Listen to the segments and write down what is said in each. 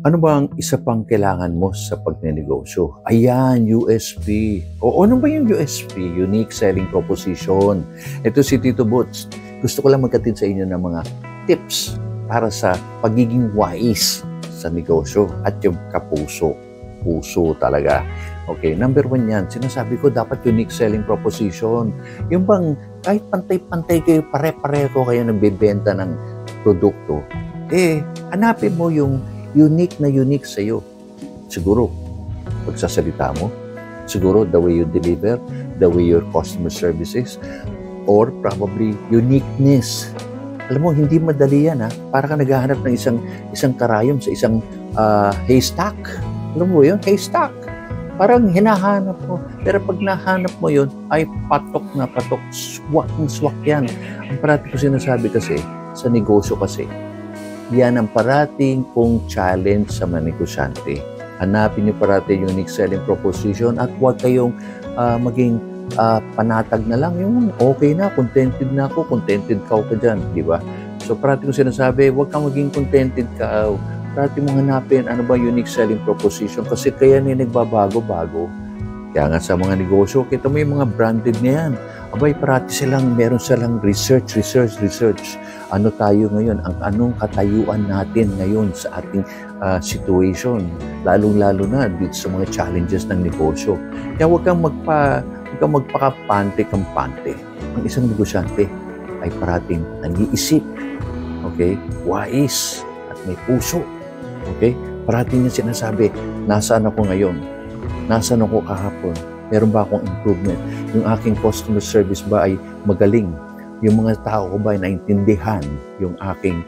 Ano ba ang isa pang kailangan mo sa pagnenegosyo? Ayan, USP. O ano ba yung USP? Unique Selling Proposition. Ito si Tito Boots. Gusto ko lang magkatid sa inyo ng mga tips para sa pagiging wise sa negosyo at yung kapuso. Puso talaga. Okay, number 1 yan. Sinasabi ko, dapat unique selling proposition. Yung bang kahit pantay-pantay kayo, pare-pareho kayo nagbebenta ng produkto, hanapin mo yung unique sa'yo. Siguro, pagsasalita mo. Siguro, the way you deliver, the way your customer services, or probably uniqueness. Alam mo, hindi madali yan, ha? Para ka naghahanap ng isang karayom sa isang haystack. Alam mo yun? Haystack. Parang hinahanap mo. Pero pag nahanap mo yun, ay patok na patok. Swak ng swak yan. Ang parati ko sinasabi kasi, sa negosyo kasi, yan ang parating kong challenge sa mga negosyante. Hanapin niyo parati yung unique selling proposition at huwag kayong maging panatag na lang. Yung okay na, contented na ako, contented ka dyan, di ba? So parati kong sinasabi, huwag kang maging contented ka. Parati mong hanapin ano ba unique selling proposition kasi kaya na nagbabago-bago. Kaya nga sa mga negosyo, kita mo yung mga branded na yan. Abay, parati meron silang research. Ano tayo ngayon? Anong katayuan natin ngayon sa ating situation? Lalong-lalo na dito sa mga challenges ng negosyo. Kaya huwag kang magpakapante-kampante. Ang isang negosyante ay parating nag-iisip. Okay? Wais at may puso. Okay? Parating niya sinasabi, nasaan ako ngayon? Nasaan ako kahapon? Meron ba akong improvement? Yung aking customer service ba ay magaling? Yung mga tao ko ba ay naintindihan yung aking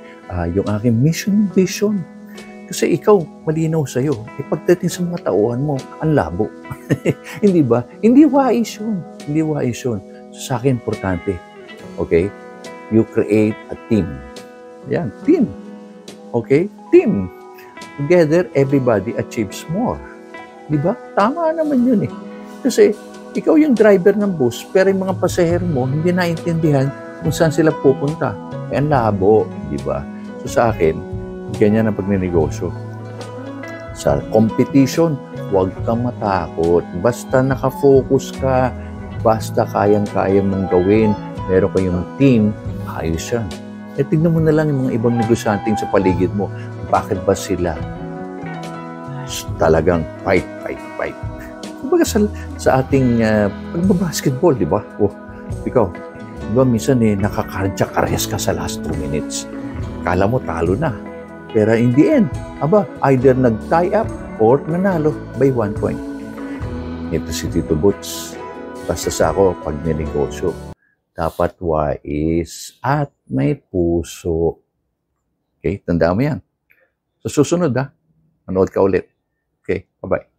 mission vision? Kasi ikaw, malinaw sa'yo. Pagdating sa mga tauhan mo, ang labo. Hindi ba? Hindi wais yun. So, sa akin, importante. Okay? You create a team. Yan, team. Okay? Team. Together, everybody achieves more. Diba? Tama naman yun eh. Kasi ikaw yung driver ng bus, pero yung mga pasahero mo hindi naintindihan kung saan sila pupunta. Ang labo, diba? So sa akin, ganyan ang pagnenegosyo. Sa competition, huwag kang matakot. Basta nakafocus ka, basta kayang-kaya mong gawin, meron kayong team, ayos yan. Tignan mo na lang yung mga ibang negosyante sa paligid mo. Bakit ba sila talagang fight? Kumbaga sa ating pagbabasketball, di ba? Ikaw, di ba minsan nakakardyak arrest ka sa last 2 minutes. Kala mo talo na. Pero in the end, either nag-tie up or nanalo by 1 point. Ito si Tito Boots. Basta sa ako, pag ninegosyo, dapat wais at may puso. Okay? Tandaan mo yan. So, susunod manood ka ulit. Okay? Bye-bye.